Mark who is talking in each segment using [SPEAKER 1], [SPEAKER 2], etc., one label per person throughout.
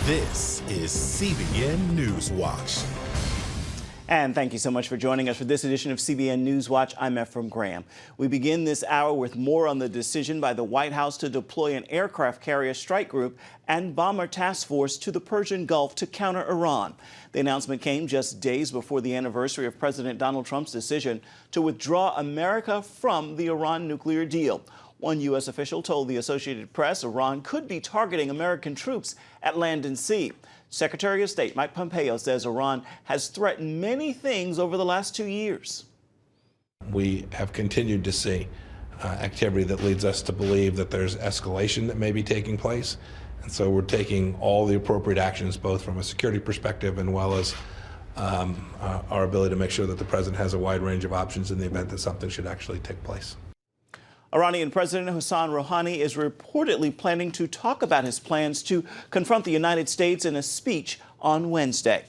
[SPEAKER 1] This is CBN NewsWatch.
[SPEAKER 2] And thank you so much for joining us for this edition of CBN NewsWatch. I'm Ephraim Graham. We begin this hour with more on the decision by the White House to deploy an aircraft carrier strike group and bomber task force to the Persian Gulf to counter Iran. The announcement came just days before the anniversary of President Donald Trump's decision to withdraw America from the Iran nuclear deal. One U.S. official told the Associated Press Iran could be targeting American troops at land and sea. Secretary of State Mike Pompeo says Iran has threatened many things over the last 2 years.
[SPEAKER 3] We have continued to see activity that leads us to believe that there's escalation that may be taking place. And so we're taking all the appropriate actions, both from a security perspective and well as our ability to make sure that the president has a wide range of options in the event that something should actually take place.
[SPEAKER 2] Iranian President Hassan Rouhani is reportedly planning to talk about his plans to confront the United States in a speech on Wednesday.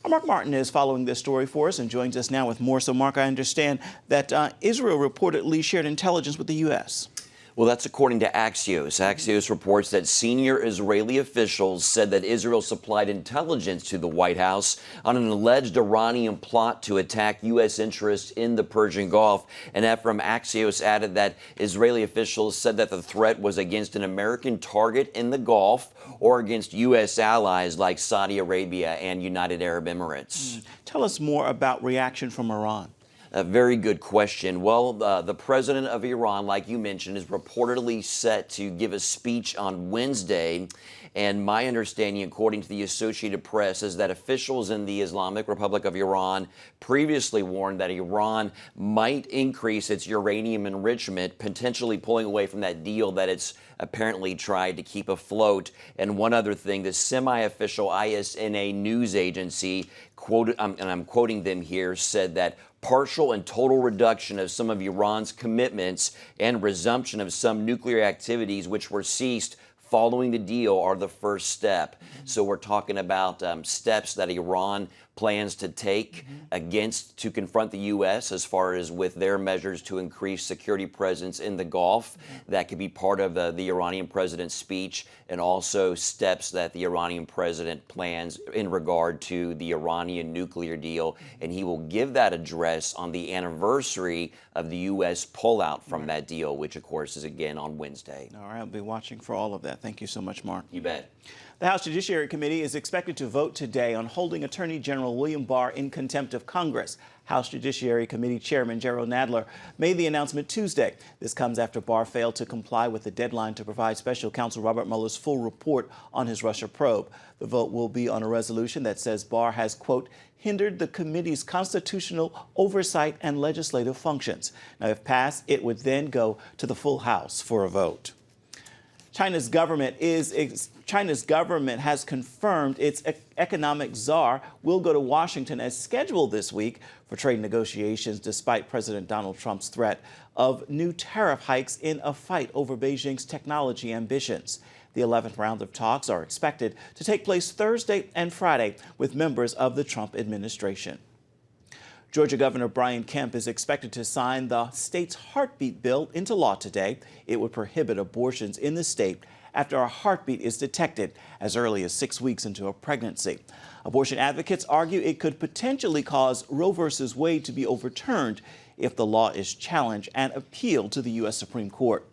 [SPEAKER 2] Mark Martin is following this story for us and joins us now with more. So, Mark, I understand that Israel reportedly shared intelligence with the U.S.
[SPEAKER 4] Well, that's according to Axios. Axios reports that senior Israeli officials said that Israel supplied intelligence to the White House on an alleged Iranian plot to attack U.S. interests in the Persian Gulf. And Ephraim, Axios added that Israeli officials said that the threat was against an American target in the Gulf or against U.S. allies like Saudi Arabia and United Arab Emirates.
[SPEAKER 2] Tell us more about reaction from Iran.
[SPEAKER 4] A very good question. Well, the president of Iran, like you mentioned, is reportedly set to give a speech on Wednesday. And my understanding, according to the Associated Press, is that officials in the Islamic Republic of Iran previously warned that Iran might increase its uranium enrichment, potentially pulling away from that deal that it's apparently tried to keep afloat. And one other thing, the semi-official ISNA news agency, and I'm quoting them here, said that partial and total reduction of some of Iran's commitments and resumption of some nuclear activities which were ceased following the deal are the first step. So we're talking about steps that Iran plans to take to confront the U.S. as far as with their measures to increase security presence in the Gulf. That could be part of the Iranian president's speech, and also steps that the Iranian president plans in regard to the Iranian nuclear deal. And he will give that address on the anniversary of the U.S. pullout from that deal, which, of course, is again on Wednesday.
[SPEAKER 2] All right, I'll be watching for all of that. Thank you so much, Mark.
[SPEAKER 4] You bet.
[SPEAKER 2] The House Judiciary Committee is expected to vote today on holding Attorney General William Barr in contempt of Congress. House Judiciary Committee Chairman Gerald Nadler made the announcement Tuesday. This comes after Barr failed to comply with the deadline to provide Special Counsel Robert Mueller's full report on his Russia probe. The vote will be on a resolution that says Barr has, quote, hindered the committee's constitutional oversight and legislative functions. Now, if passed, it would then go to the full House for a vote. China's government has confirmed its economic czar will go to Washington as scheduled this week for trade negotiations, despite President Donald Trump's threat of new tariff hikes in a fight over Beijing's technology ambitions. The 11th round of talks are expected to take place Thursday and Friday with members of the Trump administration. Georgia Governor Brian Kemp is expected to sign the state's heartbeat bill into law today. It would prohibit abortions in the state after a heartbeat is detected as early as 6 weeks into a pregnancy. Abortion advocates argue it could potentially cause Roe v. Wade to be overturned if the law is challenged and appealed to the U.S. Supreme Court.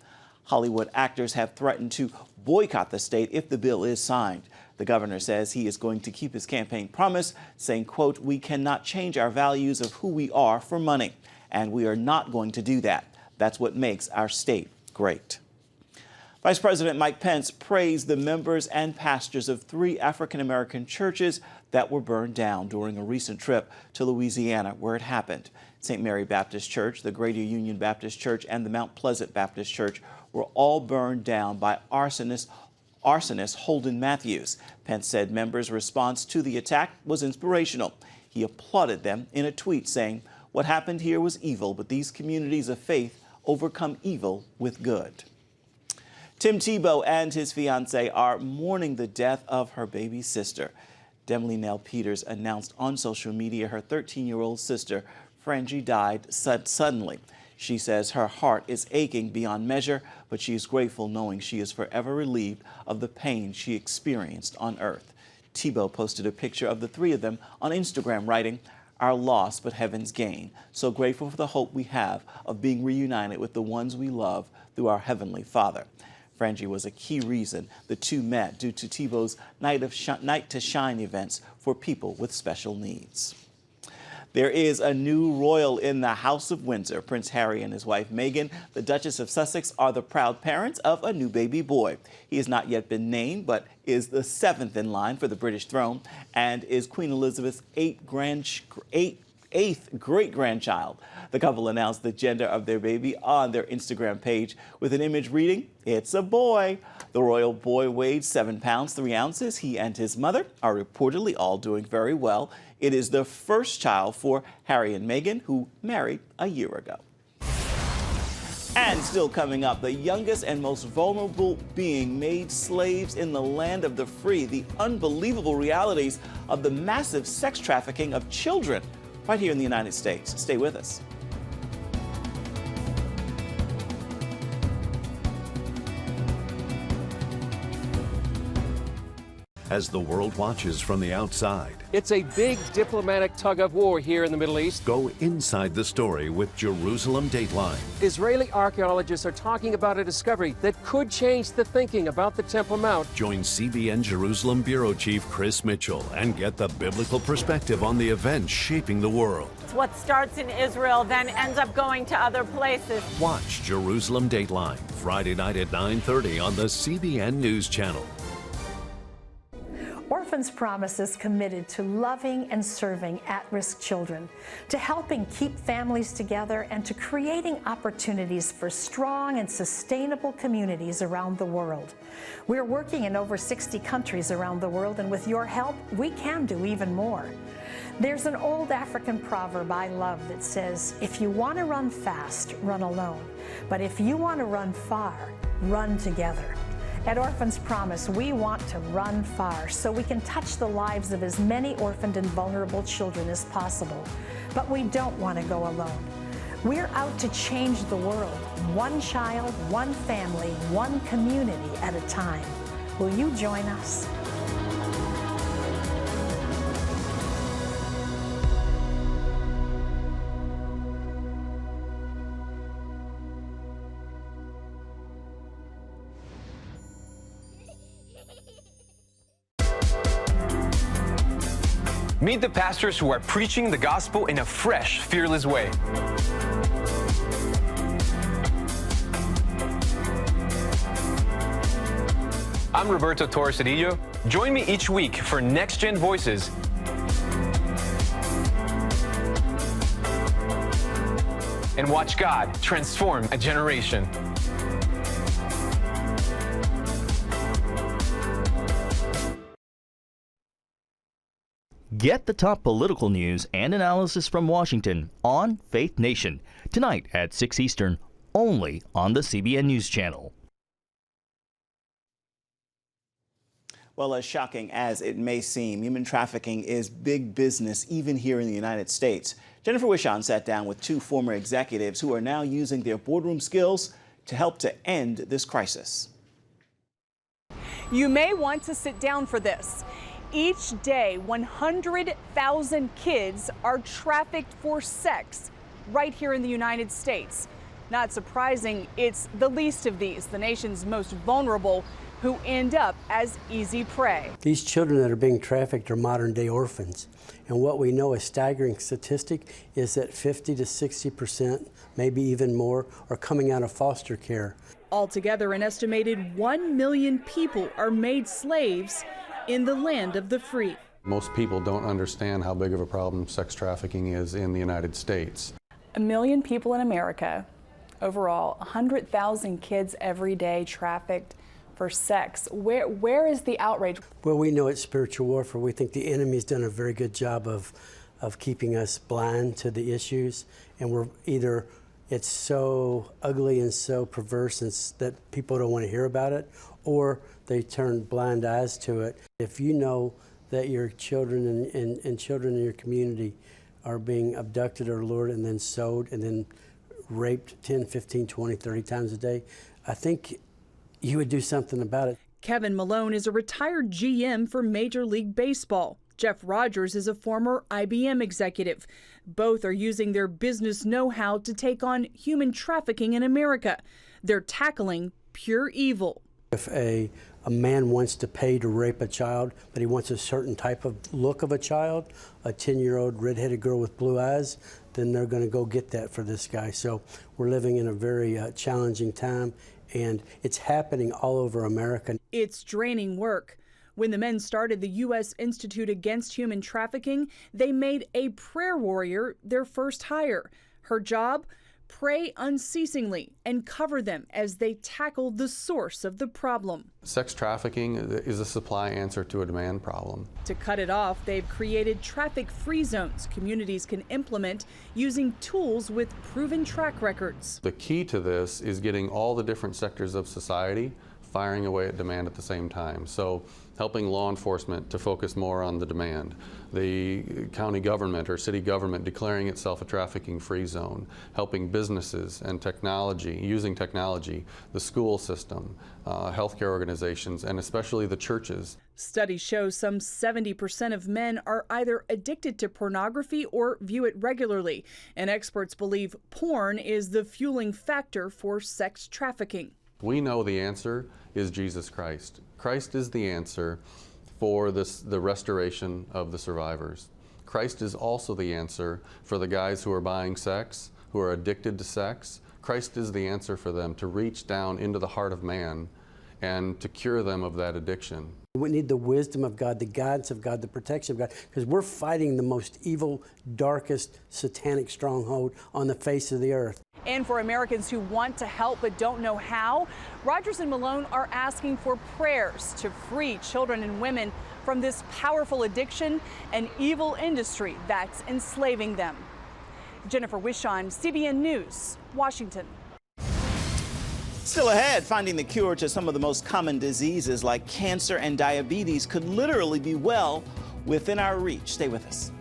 [SPEAKER 2] Hollywood actors have threatened to boycott the state if the bill is signed. The governor says he is going to keep his campaign promise, saying, quote, we cannot change our values of who we are for money, and we are not going to do that. That's what makes our state great. Vice President Mike Pence praised the members and pastors of 3 African-American churches that were burned down during a recent trip to Louisiana, where it happened. St. Mary Baptist Church, the Greater Union Baptist Church, and the Mount Pleasant Baptist Church were all burned down by arsonist Holden Matthews. Pence said members' response to the attack was inspirational. He applauded them in a tweet saying, what happened here was evil, but these communities of faith overcome evil with good. Tim Tebow and his fiancée are mourning the death of her baby sister. Demily Nell Peters announced on social media her 13-year-old sister, Frangie, died suddenly. She says her heart is aching beyond measure, but she is grateful knowing she is forever relieved of the pain she experienced on earth. Tebow posted a picture of the three of them on Instagram, writing, "Our loss, but heaven's gain. So grateful for the hope we have of being reunited with the ones we love through our Heavenly Father." Frangie was a key reason the two met due to Tebow's Night to Shine events for people with special needs. There is a new royal in the House of Windsor. Prince Harry and his wife Meghan, the Duchess of Sussex, are the proud parents of a new baby boy. He has not yet been named, but is the 7th in line for the British throne and is Queen Elizabeth's eighth great-grandchild. The couple announced the gender of their baby on their Instagram page with an image reading, "It's a boy." The royal boy weighed 7 pounds, 3 ounces. He and his mother are reportedly all doing very well. It is the first child for Harry and Meghan, who married a year ago. And still coming up, the youngest and most vulnerable being made slaves in the land of the free. The unbelievable realities of the massive sex trafficking of children right here in the United States. Stay with us.
[SPEAKER 5] As the world watches from the outside,
[SPEAKER 6] it's a big diplomatic tug of war here in the Middle East.
[SPEAKER 5] Go inside the story with Jerusalem Dateline.
[SPEAKER 6] Israeli archaeologists are talking about a discovery that could change the thinking about the Temple Mount.
[SPEAKER 5] Join CBN Jerusalem Bureau Chief Chris Mitchell and get the biblical perspective on the events shaping the world.
[SPEAKER 7] It's what starts in Israel, then ends up going to other places.
[SPEAKER 5] Watch Jerusalem Dateline, Friday night at 9:30 on the CBN News Channel.
[SPEAKER 8] Orphans Promise is committed to loving and serving at-risk children, to helping keep families together, and to creating opportunities for strong and sustainable communities around the world. We're working in over 60 countries around the world, and with your help, we can do even more. There's an old African proverb I love that says, "If you want to run fast, run alone. But if you want to run far, run together." At Orphans Promise, we want to run far so we can touch the lives of as many orphaned and vulnerable children as possible. But we don't want to go alone. We're out to change the world, one child, one family, one community at a time. Will you join us?
[SPEAKER 9] Meet the pastors who are preaching the gospel in a fresh, fearless way. I'm Roberto Torres-Cedillo. Join me each week for Next Gen Voices. And watch God transform a generation.
[SPEAKER 10] Get the top political news and analysis from Washington on Faith Nation, tonight at 6 Eastern, only on the CBN News Channel.
[SPEAKER 2] Well, as shocking as it may seem, human trafficking is big business even here in the United States. Jennifer Wishon sat down with 2 former executives who are now using their boardroom skills to help to end this crisis.
[SPEAKER 11] You may want to sit down for this. Each day, 100,000 kids are trafficked for sex right here in the United States. Not surprising, it's the least of these, the nation's most vulnerable, who end up as easy prey.
[SPEAKER 12] These children that are being trafficked are modern-day orphans. And what we know, a staggering statistic, is that 50 to 60%, maybe even more, are coming out of foster care.
[SPEAKER 11] Altogether, an estimated 1 million people are made slaves in the land of the free.
[SPEAKER 13] Most people don't understand how big of a problem sex trafficking is in the United States.
[SPEAKER 11] 1 million people in America, overall, 100,000 kids every day trafficked for sex. Where is the outrage?
[SPEAKER 12] Well, we know it's spiritual warfare. We think the enemy's done a very good job of keeping us blind to the issues, and we're either it's so ugly and so perverse that people don't want to hear about it, or they turn blind eyes to it. If you know that your children and children in your community are being abducted or lured and then sold and then raped 10, 15, 20, 30 times a day, I think you would do something about it.
[SPEAKER 11] Kevin Malone is a retired GM for Major League Baseball. Jeff Rogers is a former IBM executive. Both are using their business know-how to take on human trafficking in America. They're tackling pure evil.
[SPEAKER 12] If a man wants to pay to rape a child, but he wants a certain type of look of a child, a 10-year-old redheaded girl with blue eyes, then they're going to go get that for this guy. So we're living in a very challenging time, and it's happening all over America.
[SPEAKER 11] It's draining work. When the men started the U.S. Institute Against Human Trafficking, they made a prayer warrior their first hire. Her job? Pray unceasingly and cover them as they tackle the source of the problem.
[SPEAKER 13] Sex trafficking is a supply answer to a demand problem.
[SPEAKER 11] To cut it off, they've created traffic-free zones communities can implement using tools with proven track records.
[SPEAKER 13] The key to this is getting all the different sectors of society firing away at demand at the same time. So helping law enforcement to focus more on the demand, the county government or city government declaring itself a trafficking-free zone, helping businesses and technology, using technology, the school system, healthcare organizations, and especially the churches.
[SPEAKER 11] Studies show some 70% of men are either addicted to pornography or view it regularly, and experts believe porn is the fueling factor for sex trafficking.
[SPEAKER 13] We know the answer is Jesus Christ. Christ is the answer for the restoration of the survivors. Christ is also the answer for the guys who are buying sex, who are addicted to sex. Christ is the answer for them to reach down into the heart of man and to cure them of that addiction.
[SPEAKER 12] We need the wisdom of God, the guidance of God, the protection of God, because we're fighting the most evil, darkest, satanic stronghold on the face of the earth.
[SPEAKER 11] And for Americans who want to help but don't know how, Rogers and Malone are asking for prayers to free children and women from this powerful addiction and evil industry that's enslaving them. Jennifer Wishon, CBN News, Washington.
[SPEAKER 2] Still ahead, finding the cure to some of the most common diseases like cancer and diabetes could literally be well within our reach. Stay with us.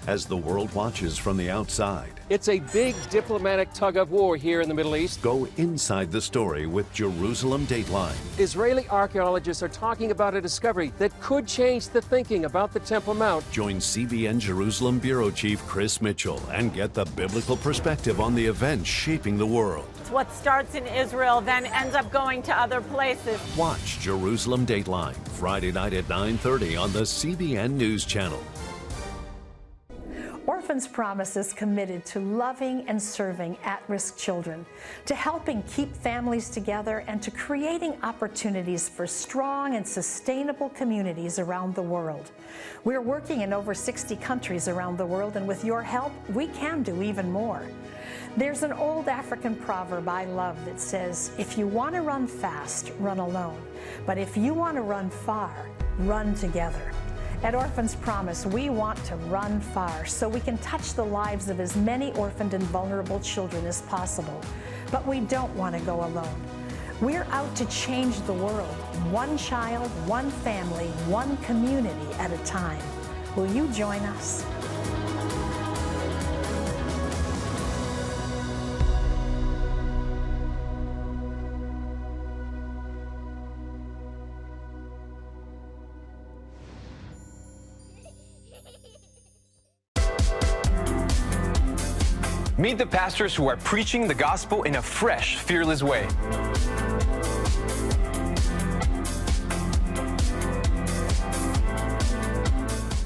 [SPEAKER 5] As the world watches from the outside,
[SPEAKER 6] It's a big diplomatic tug of war here in the Middle East.
[SPEAKER 5] go inside the story with Jerusalem Dateline.
[SPEAKER 6] Israeli archaeologists are talking about a discovery that could change the thinking about the Temple Mount.
[SPEAKER 5] Join CBN Jerusalem Bureau Chief Chris Mitchell and get the biblical perspective on the events shaping the world.
[SPEAKER 7] What starts in Israel then ends up going to other places.
[SPEAKER 5] Watch Jerusalem Dateline Friday night at 9:30 on the CBN News Channel.
[SPEAKER 8] Orphans Promise is committed to loving and serving at-risk children, to helping keep families together, and to creating opportunities for strong and sustainable communities around the world. We're working in over 60 countries around the world, and with your help, we can do even more. There's an old African proverb I love that says, if you want to run fast, run alone. But if you want to run far, run together. At Orphans Promise, we want to run far so we can touch the lives of as many orphaned and vulnerable children as possible. But we don't want to go alone. We're out to change the world, one child, one family, one community at a time. Will you join us?
[SPEAKER 9] Meet the pastors who are preaching the gospel in a fresh, fearless way.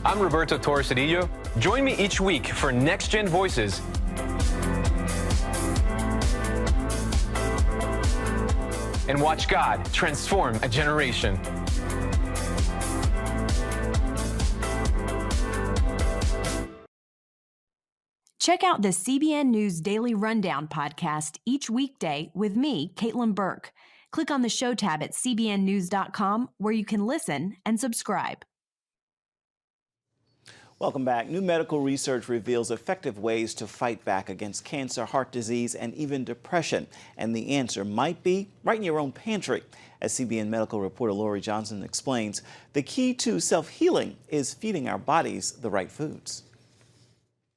[SPEAKER 9] I'm Roberto Torres-Cedillo. Join me each week for Next Gen Voices. And watch God transform a generation.
[SPEAKER 14] Check out the CBN News Daily Rundown podcast each weekday with me, Caitlin Burke. Click on the show tab at cbnnews.com where you can listen and subscribe.
[SPEAKER 2] Welcome back. New medical research reveals effective ways to fight back against cancer, heart disease, and even depression. And the answer might be right in your own pantry. As CBN medical reporter Lori Johnson explains, the key to self-healing is feeding our bodies the right foods.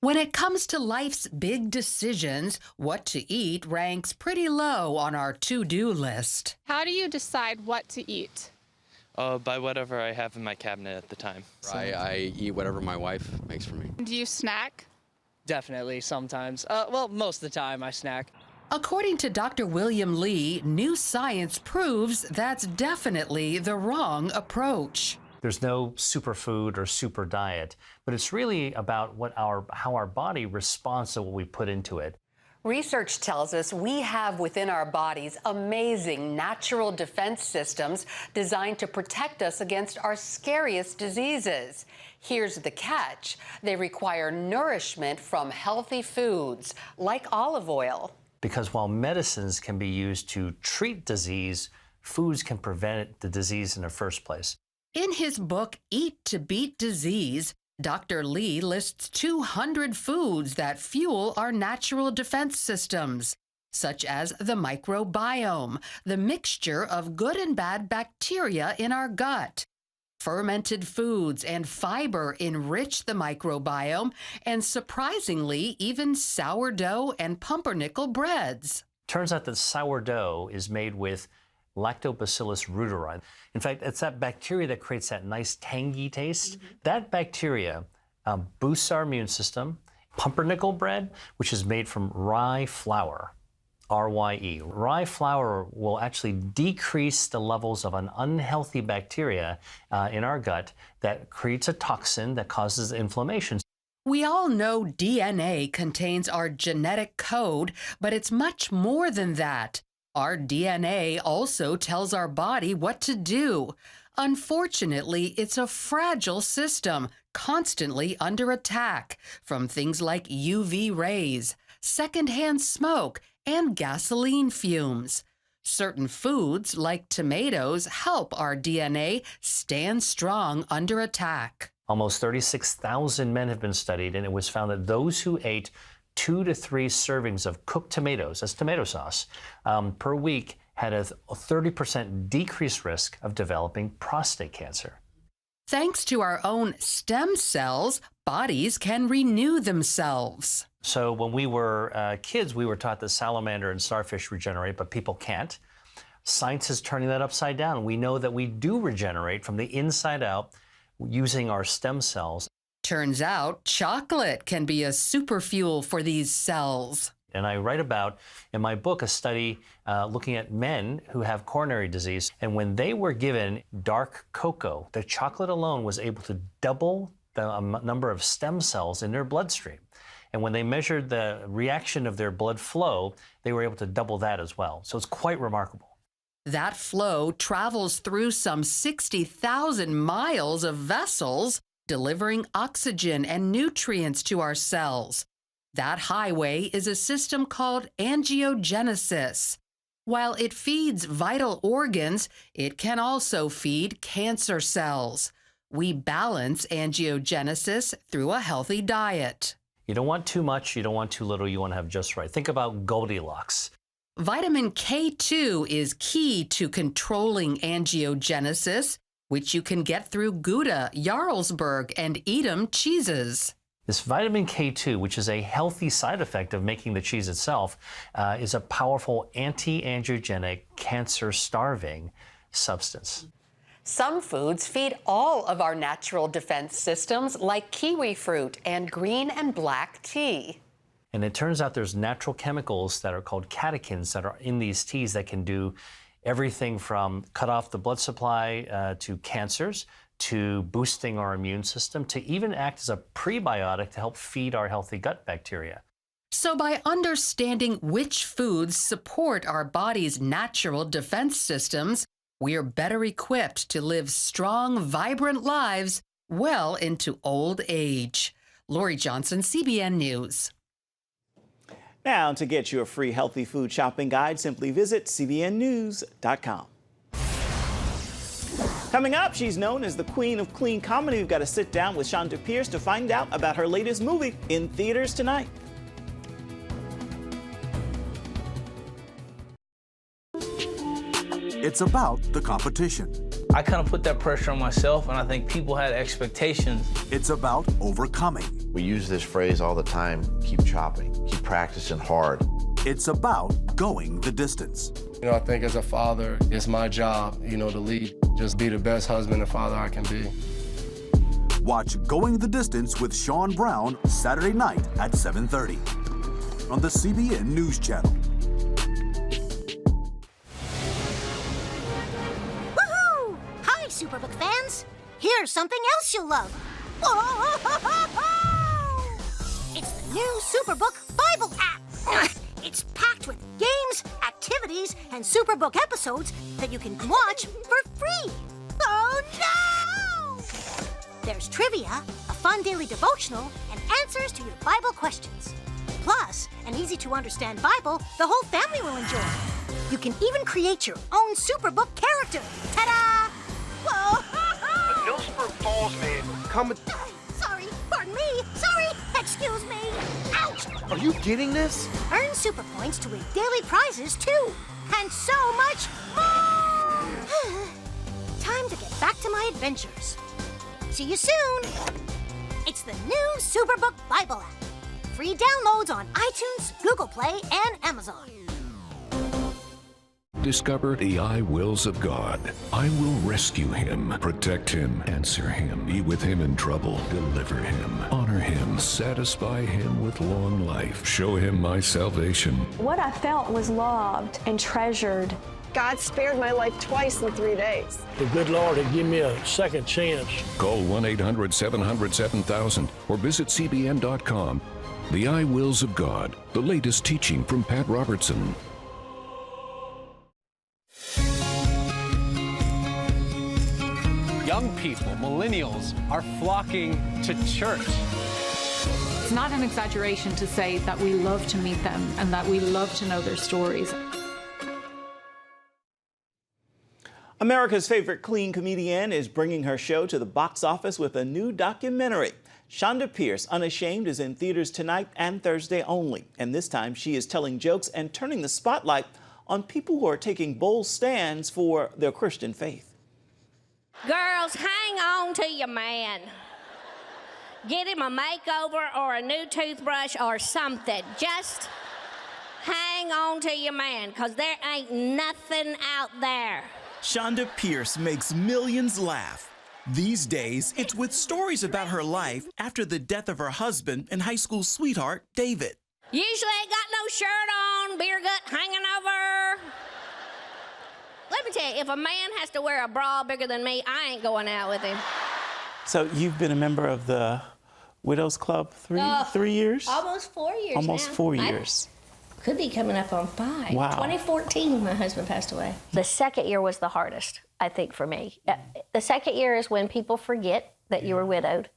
[SPEAKER 15] When it comes to life's big decisions, what to eat ranks pretty low on our to-do list.
[SPEAKER 16] How do you decide what to eat?
[SPEAKER 17] By whatever I have in my cabinet at the time. So.
[SPEAKER 18] I eat whatever my wife makes for me.
[SPEAKER 16] Do you snack?
[SPEAKER 17] Definitely, sometimes. Well, most of the time I snack.
[SPEAKER 15] According to Dr. William Lee, new science proves that's definitely the wrong approach.
[SPEAKER 19] There's no superfood or super diet, but it's really about how our body responds to what we put into it.
[SPEAKER 20] Research tells us we have within our bodies amazing natural defense systems designed to protect us against our scariest diseases. Here's the catch. They require nourishment from healthy foods, like olive oil.
[SPEAKER 19] Because while medicines can be used to treat disease, foods can prevent the disease in the first place.
[SPEAKER 15] In his book, Eat to Beat Disease, Dr. Lee lists 200 foods that fuel our natural defense systems, such as the microbiome, the mixture of good and bad bacteria in our gut. Fermented foods and fiber enrich the microbiome, and surprisingly, even sourdough and pumpernickel breads.
[SPEAKER 19] Turns out that sourdough is made with Lactobacillus reuteri. In fact, it's that bacteria that creates that nice tangy taste. That bacteria boosts our immune system. Pumpernickel bread, which is made from rye flour, R-Y-E. Rye flour will actually decrease the levels of an unhealthy bacteria in our gut that creates a toxin that causes inflammation.
[SPEAKER 15] We all know DNA contains our genetic code, but it's much more than that. Our DNA also tells our body what to do. Unfortunately, it's a fragile system, constantly under attack from things like UV rays, secondhand smoke, and gasoline fumes. Certain foods, like tomatoes, help our DNA stand strong under attack.
[SPEAKER 19] Almost 36,000 men have been studied, and it was found that those who ate 2 to 3 servings of cooked tomatoes, that's tomato sauce, per week had a 30% decreased risk of developing prostate cancer.
[SPEAKER 15] Thanks to our own stem cells, bodies can renew themselves.
[SPEAKER 19] So when we were kids, we were taught that salamander and starfish regenerate, but people can't. Science is turning that upside down. We know that we do regenerate from the inside out using our stem cells.
[SPEAKER 15] Turns out chocolate can be a super fuel for these cells.
[SPEAKER 19] And I write about, in my book, a study looking at men who have coronary disease. And when they were given dark cocoa, the chocolate alone was able to double the number of stem cells in their bloodstream. And when they measured the reaction of their blood flow, they were able to double that as well. So it's quite remarkable.
[SPEAKER 15] That flow travels through some 60,000 miles of vessels, delivering oxygen and nutrients to our cells. That highway is a system called angiogenesis. While it feeds vital organs, it can also feed cancer cells. We balance angiogenesis through a healthy diet.
[SPEAKER 19] You don't want too much, you don't want too little, you want to have just right. Think about Goldilocks.
[SPEAKER 15] Vitamin K2 is key to controlling angiogenesis, which you can get through Gouda, Jarlsberg, and Edam cheeses.
[SPEAKER 19] This vitamin K2, which is a healthy side effect of making the cheese itself, is a powerful anti-angiogenic, cancer-starving substance.
[SPEAKER 20] Some foods feed all of our natural defense systems, like kiwi fruit and green and black tea.
[SPEAKER 19] And it turns out there's natural chemicals that are called catechins that are in these teas that can do everything from cut off the blood supply to cancers, to boosting our immune system, to even act as a prebiotic to help feed our healthy gut bacteria.
[SPEAKER 15] So by understanding which foods support our body's natural defense systems, we're better equipped to live strong, vibrant lives well into old age. Lori Johnson, CBN News.
[SPEAKER 2] Now, to get your free healthy food shopping guide, simply visit cbnnews.com. Coming up, she's known as the queen of clean comedy. We've got to sit down with Shonda Pierce to find out about her latest movie in theaters tonight.
[SPEAKER 21] It's about the competition. I kind of put that pressure on myself, and I think people had expectations.
[SPEAKER 22] It's about overcoming.
[SPEAKER 23] We use this phrase all the time, keep chopping, keep practicing hard.
[SPEAKER 22] It's about going the distance.
[SPEAKER 24] You know, I think as a father, it's my job, you know, to lead, just be the best husband and father I can be.
[SPEAKER 22] Watch Going the Distance with Sean Brown Saturday night at 7:30 on the CBN News Channel.
[SPEAKER 25] Woohoo! Hi, Superbook fans. Here's something else you'll love. Whoa! It's the new Superbook Bible app. It's packed with games, activities, and Superbook episodes that you can watch for free. Oh, no! There's trivia, a fun daily devotional, and answers to your Bible questions. Plus, an easy-to-understand Bible the whole family will enjoy. You can even create your own Superbook character. Ta-da! Whoa!
[SPEAKER 26] A Millsburg Falls man coming.
[SPEAKER 25] Sorry, pardon me. Sorry, excuse me. Ouch!
[SPEAKER 26] Are you getting this?
[SPEAKER 25] Earn super points to win daily prizes, too. And so much more! Time to get back to my adventures. See you soon! It's the new Superbook Bible app. Free downloads on iTunes, Google Play, and Amazon.
[SPEAKER 27] Discover the I wills of God. I will rescue him, protect him, answer him, be with him in trouble, deliver him, honor him, satisfy him with long life, show him my salvation.
[SPEAKER 28] What I felt was loved and treasured.
[SPEAKER 29] God spared my life twice in 3 days.
[SPEAKER 30] The good Lord had given me a second chance.
[SPEAKER 27] Call 1-800-700-7000 or visit CBN.com. The I Wills of God, the latest teaching from Pat Robertson.
[SPEAKER 9] Young people, millennials, are flocking to church.
[SPEAKER 31] It's not an exaggeration to say that we love to meet them and that we love to know their stories.
[SPEAKER 2] America's favorite clean comedian is bringing her show to the box office with a new documentary. Shonda Pierce, Unashamed, is in theaters tonight and Thursday only. And this time she is telling jokes and turning the spotlight on people who are taking bold stands for their Christian faith.
[SPEAKER 32] Girls, hang on to your man. Get him a makeover or a new toothbrush or something. Just hang on to your man, because there ain't nothing out there.
[SPEAKER 1] Shonda Pierce makes millions laugh. These days, it's with stories about her life after the death of her husband and high school sweetheart, David.
[SPEAKER 32] Usually ain't got no shirt on, beer gut hanging over. Let me tell you, if a man has to wear a bra bigger than me, I ain't going out with him.
[SPEAKER 2] So you've been a member of the Widows Club 3 years?
[SPEAKER 32] Almost 4 years
[SPEAKER 2] Almost
[SPEAKER 32] now.
[SPEAKER 2] 4 years.
[SPEAKER 32] Could be coming up on 5.
[SPEAKER 2] Wow.
[SPEAKER 32] 2014, my husband passed away. The second year was the hardest, I think, for me. The second year is when people forget that you were widowed.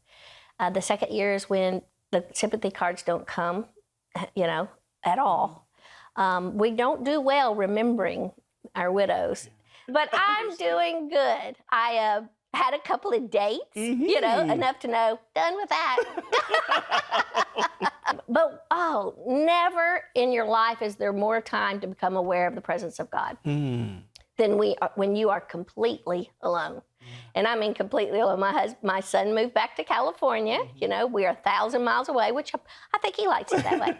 [SPEAKER 32] The second year is when the sympathy cards don't come, at all. We don't do well remembering our widows. But I'm doing good. I had a couple of dates, enough to know, done with that. But, never in your life is there more time to become aware of the presence of God than when you are completely alone. And I mean completely alone. My son moved back to California. We are 1,000 miles away, which I think he likes it that way.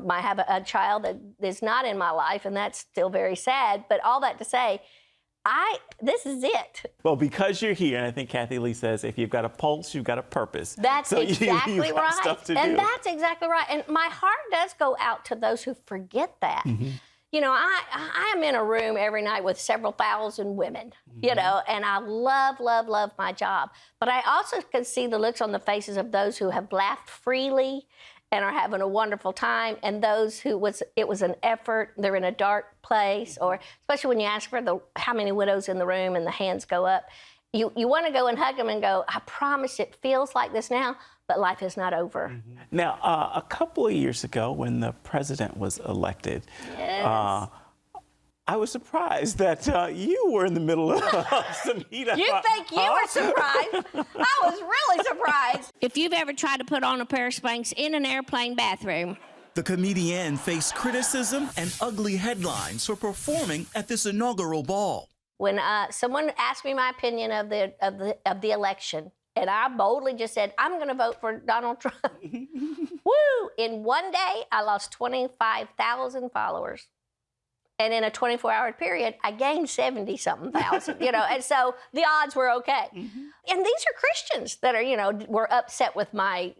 [SPEAKER 32] I have a child that is not in my life, and that's still very sad. But all that to say, this is it.
[SPEAKER 2] Well, because you're here, and I think Kathy Lee says, if you've got a pulse, you've got a purpose.
[SPEAKER 32] That's exactly
[SPEAKER 2] you've got
[SPEAKER 32] right.
[SPEAKER 2] Stuff to
[SPEAKER 32] and
[SPEAKER 2] do.
[SPEAKER 32] that's exactly right. And my heart does go out to those who forget that. I am in a room every night with several thousand women, and I love, love, love my job. But I also can see the looks on the faces of those who have laughed freely and are having a wonderful time, and those who it was an effort, they're in a dark place, or especially when you ask for how many widows in the room and the hands go up, you want to go and hug them and go, I promise it feels like this now, but life is not over.
[SPEAKER 2] Now, a couple of years ago when the president was elected,
[SPEAKER 32] yes.
[SPEAKER 2] I was surprised that you were in the middle of some heat.
[SPEAKER 32] You think you were surprised? I was really surprised. If you've ever tried to put on a pair of Spanx in an airplane bathroom.
[SPEAKER 1] The comedian faced criticism and ugly headlines for performing at this inaugural ball.
[SPEAKER 32] when someone asked me my opinion of the election, and I boldly just said, I'm going to vote for Donald Trump. Woo! In one day, I lost 25,000 followers. And in a 24-hour period, I gained 70-something thousand, and so the odds were okay. And these are Christians that are, were upset with my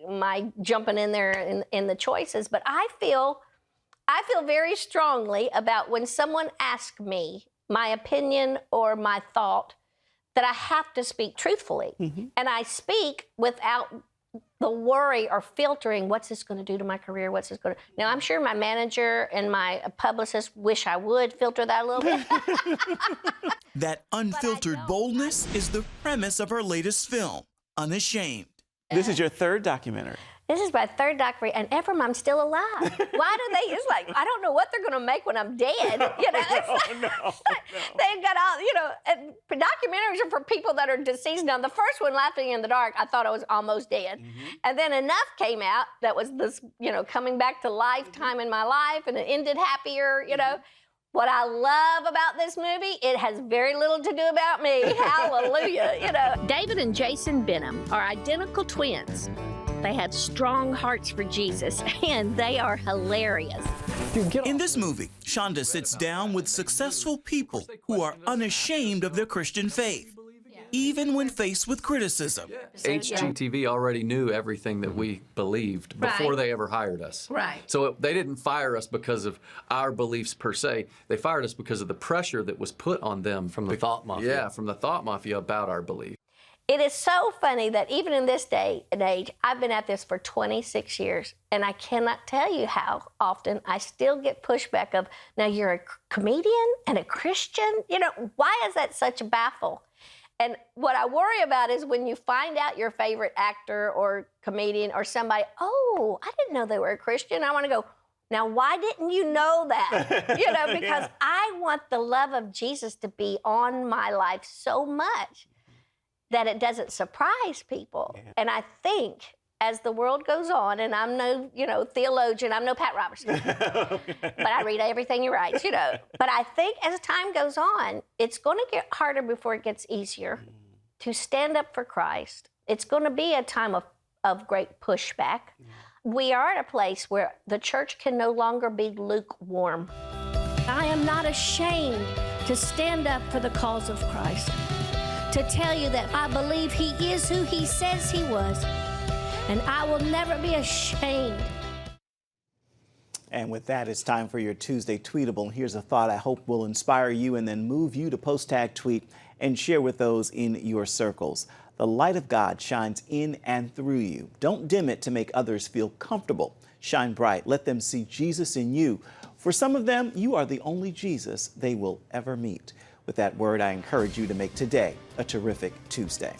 [SPEAKER 32] jumping in there in the choices. But I feel very strongly about when someone asks me my opinion or my thought, that I have to speak truthfully. And I speak without the worry or filtering, what's this going to do to my career? What's this going to... Now, I'm sure my manager and my publicist wish I would filter that a little bit.
[SPEAKER 1] That unfiltered boldness is the premise of her latest film, Unashamed.
[SPEAKER 2] This is your third documentary.
[SPEAKER 32] This is my third documentary, and Ephraim, I'm still alive. Why do they? It's like, I don't know what they're going to make when I'm dead. They've got all, and documentaries are for people that are deceased. Now, the first one, Laughing in the Dark, I thought I was almost dead. And then enough came out that was this, coming back to lifetime in my life, and it ended happier, What I love about this movie, it has very little to do about me. Hallelujah, David and Jason Benham are identical twins. They have strong hearts for Jesus, and they are hilarious.
[SPEAKER 1] In this movie, Shonda sits down with successful people who are unashamed of their Christian faith, even when faced with criticism.
[SPEAKER 3] HGTV already knew everything that we believed before they ever hired us. So they didn't fire us because of our beliefs per se. They fired us because of the pressure that was put on them from the thought mafia. Yeah, from the thought mafia about our belief.
[SPEAKER 32] It is so funny that even in this day and age, I've been at this for 26 years, and I cannot tell you how often I still get pushback of, now you're a comedian and a Christian? Why is that such a baffle? And what I worry about is when you find out your favorite actor or comedian or somebody, oh, I didn't know they were a Christian. I want to go, now, why didn't you know that? Because I want the love of Jesus to be on my life so much that it doesn't surprise people. And I think as the world goes on, and I'm no, theologian, I'm no Pat Robertson, but I read everything he writes, But I think as time goes on, it's going to get harder before it gets easier to stand up for Christ. It's going to be a time of great pushback. We are at a place where the church can no longer be lukewarm. I am not ashamed to stand up for the cause of Christ, to tell you that I believe he is who he says he was, and I will never be ashamed.
[SPEAKER 2] And with that, it's time for your Tuesday Tweetable. Here's a thought I hope will inspire you and then move you to post tweet and share with those in your circles. The light of God shines in and through you. Don't dim it to make others feel comfortable. Shine bright. Let them see Jesus in you. For some of them, you are the only Jesus they will ever meet. With that word, I encourage you to make today a terrific Tuesday.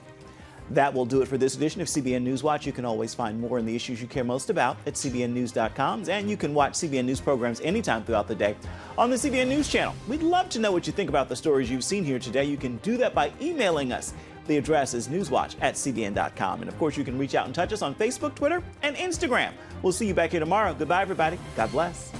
[SPEAKER 2] That will do it for this edition of CBN NewsWatch. You can always find more on the issues you care most about at cbnnews.com, and you can watch CBN News programs anytime throughout the day on the CBN News channel. We'd love to know what you think about the stories you've seen here today. You can do that by emailing us. The address is newswatch@cbn.com. And of course, you can reach out and touch us on Facebook, Twitter, and Instagram. We'll see you back here tomorrow. Goodbye, everybody. God bless.